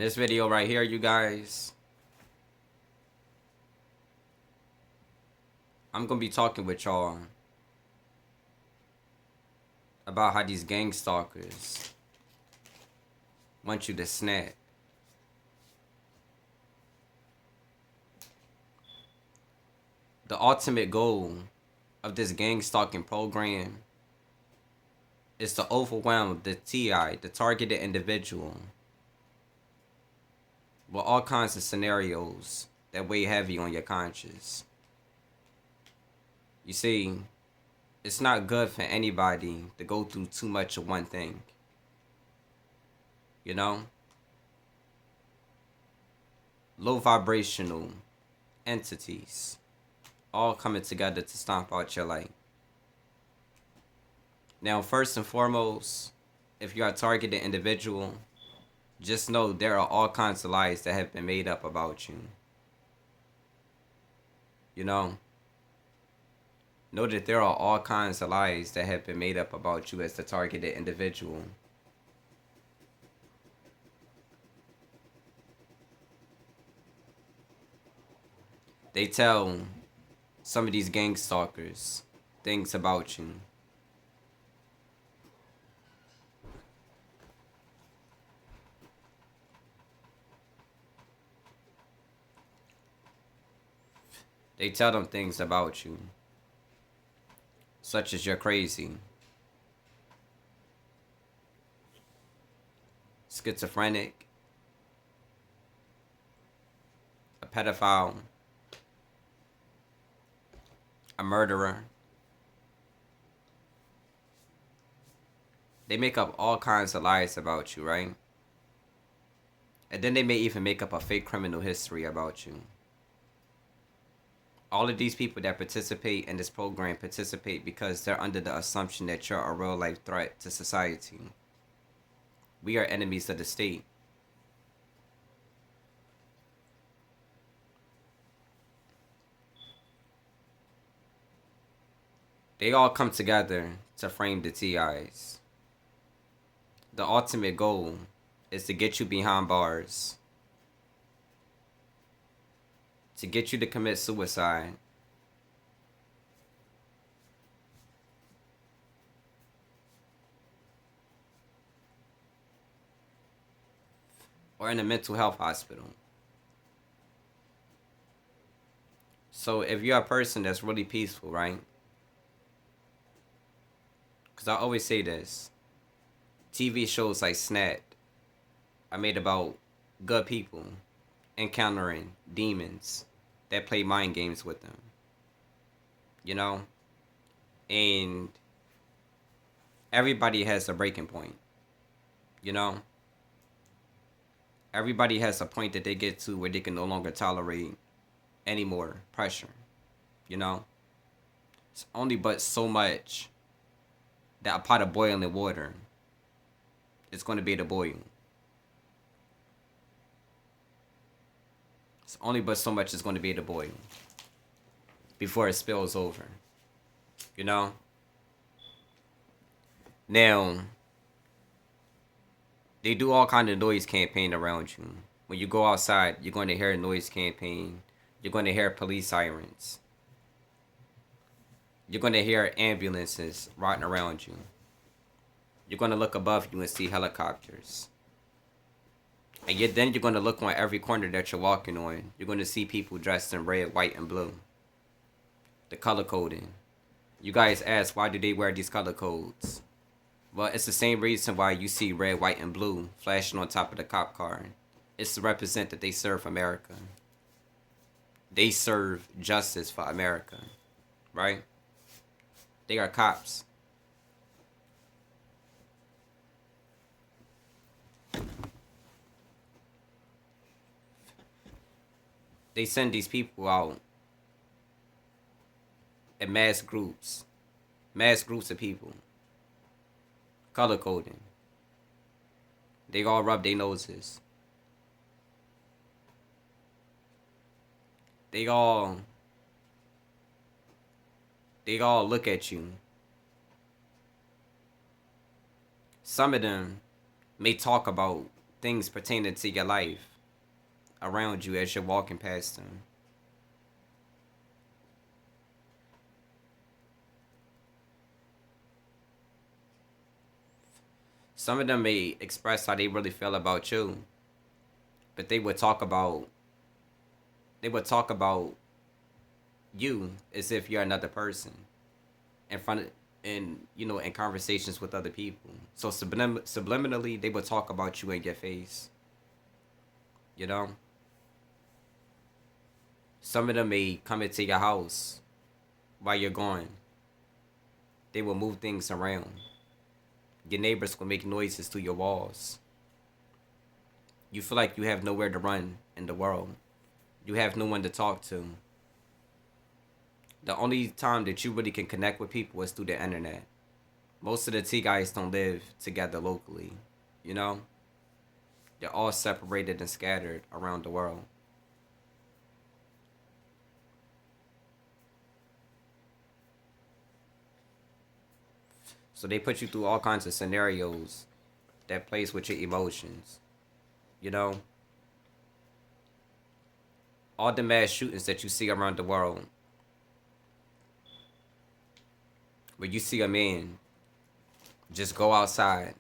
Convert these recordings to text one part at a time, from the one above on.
In this video right here, you guys, I'm gonna be talking with y'all about how these gang stalkers want you to snap. The ultimate goal of this gang stalking program is to overwhelm the TI, the targeted individual, with all kinds of scenarios that weigh heavy on your conscience. You see, it's not good for anybody to go through too much of one thing. You know? Low vibrational entities all coming together to stomp out your life. Now, first and foremost, if you're a targeted individual, just know there are all kinds of lies that have been made up about you. You know that there are all kinds of lies that have been made up about you as the targeted individual. They tell some of these gang stalkers things about you. They tell them things about you, such as you're crazy, schizophrenic, a pedophile, a murderer. They make up all kinds of lies about you, right? And then they may even make up a fake criminal history about you. All of these people that participate in this program participate because they're under the assumption that you're a real life threat to society. We are enemies of the state. They all come together to frame the TIs. The ultimate goal is to get you behind bars, to get you to commit suicide, or in a mental health hospital. So if you're a person that's really peaceful, right? Because I always say this, TV shows like Snapped are made about good people encountering demons that play mind games with them. You know? And everybody has a breaking point. You know? Everybody has a point that they get to where they can no longer tolerate any more pressure. You know? It's only but so much that a pot of boiling water is going to be able to boil. It's only but so much is going to be able to boil before it spills over. You know? Now, they do all kind of noise campaign around you. When you go outside, you're going to hear a noise campaign. You're going to hear police sirens. You're going to hear ambulances riding around you. You're going to look above you and see helicopters. And then you're going to look on every corner that you're walking on. You're going to see people dressed in red, white, and blue. The color coding. You guys ask, why do they wear these color codes? Well, it's the same reason why you see red, white, and blue flashing on top of the cop car. It's to represent that they serve America. They serve justice for America. Right? They are cops. They send these people out in mass groups of people, color coding. They all rub their noses. They all look at you. Some of them may talk about things pertaining to your life around you as you're walking past them. Some of them may express how they really feel about you, but they would talk about you as if you're another person in front of in conversations with other people. So subliminally they would talk about you in your face. You know, some of them may come into your house while you're gone. They will move things around. Your neighbors will make noises through your walls. You feel like you have nowhere to run in the world. You have no one to talk to. The only time that you really can connect with people is through the internet. Most of the T guys don't live together locally, you know? They're all separated and scattered around the world. So they put you through all kinds of scenarios that plays with your emotions. You know, all the mass shootings that you see around the world, where you see a man just go outside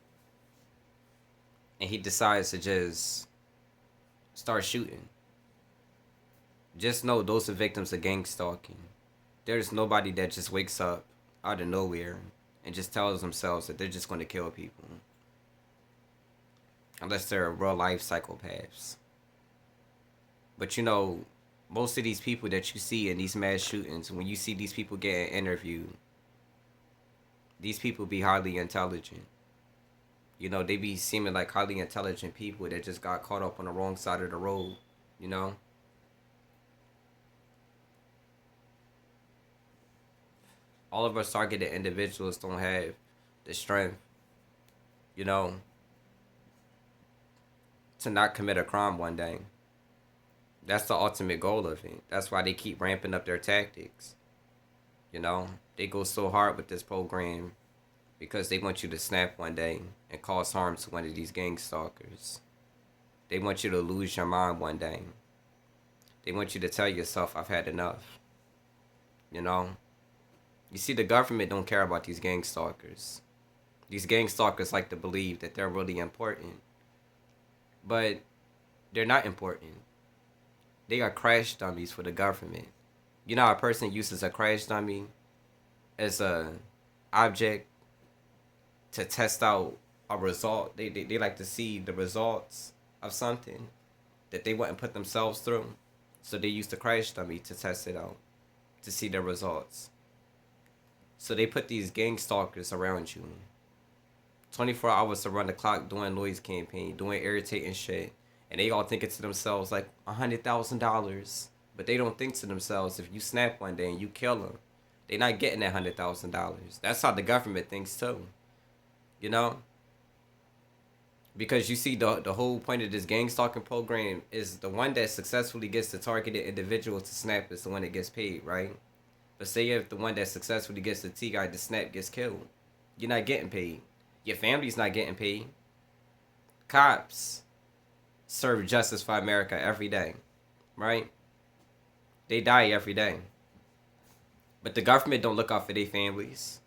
and he decides to just start shooting. Just know those are victims of gang stalking. There's nobody that just wakes up out of nowhere and just tells themselves that they're just going to kill people. Unless they're real life psychopaths. But most of these people that you see in these mass shootings, when you see these people getting interviewed, these people be highly intelligent. They be seeming like highly intelligent people that just got caught up on the wrong side of the road, you know? All of us targeted individuals don't have the strength, you know, to not commit a crime one day. That's the ultimate goal of it. That's why they keep ramping up their tactics. They go so hard with this program because they want you to snap one day and cause harm to one of these gang stalkers. They want you to lose your mind one day. They want you to tell yourself, I've had enough. You know? You see, the government don't care about these gang stalkers. These gang stalkers like to believe that they're really important. But they're not important. They are crash dummies for the government. You know how a person uses a crash dummy as a object to test out a result? They like to see the results of something that they wouldn't put themselves through. So they use the crash dummy to test it out, to see the results. So they put these gang stalkers around you. 24 hours around the clock doing noise campaign, doing irritating shit. And they all thinking to themselves like $100,000. But they don't think to themselves, if you snap one day and you kill them, they're not getting that $100,000. That's how the government thinks too. You know? Because you see, the whole point of this gang stalking program is the one that successfully gets the targeted individual to snap is the one that gets paid, right? But say if the one that successfully gets the T guy to snap gets killed, you're not getting paid. Your family's not getting paid. Cops serve justice for America every day, right? They die every day. But the government don't look out for their families,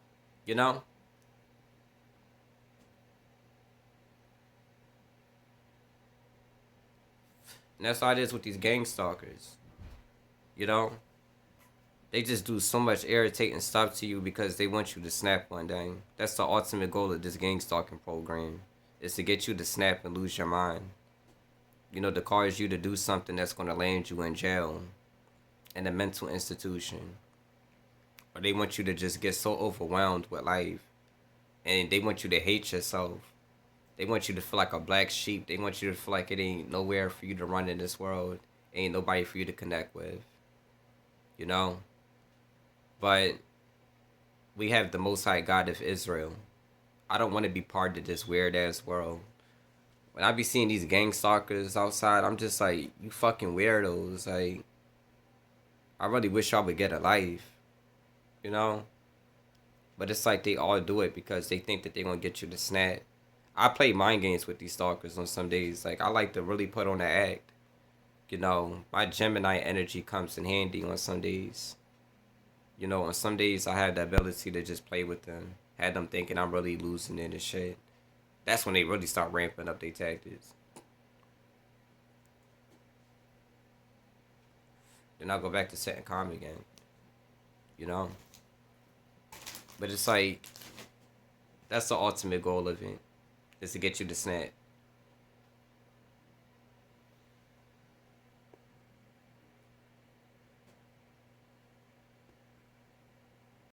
you know? And that's how it is with these gang stalkers, you know? They just do so much irritating stuff to you because they want you to snap one day. That's the ultimate goal of this gang stalking program, is to get you to snap and lose your mind. To cause you to do something that's going to land you in jail, in a mental institution. Or they want you to just get so overwhelmed with life. And they want you to hate yourself. They want you to feel like a black sheep. They want you to feel like it ain't nowhere for you to run in this world. Ain't nobody for you to connect with. You know? But we have the Most High God of Israel. I don't want to be part of this weird ass world. When I be seeing these gang stalkers outside, I'm just like, you fucking weirdos. Like, I really wish y'all would get a life. You know? But it's like they all do it because they think that they gonna get you to snap. I play mind games with these stalkers on some days. Like I like to really put on the act. You know, my Gemini energy comes in handy on some days. You know, on some days I have the ability to just play with them. Had them thinking I'm really losing it and shit. That's when they really start ramping up their tactics. Then I'll go back to setting calm again. You know? But it's like that's the ultimate goal of it. Is to get you to snap.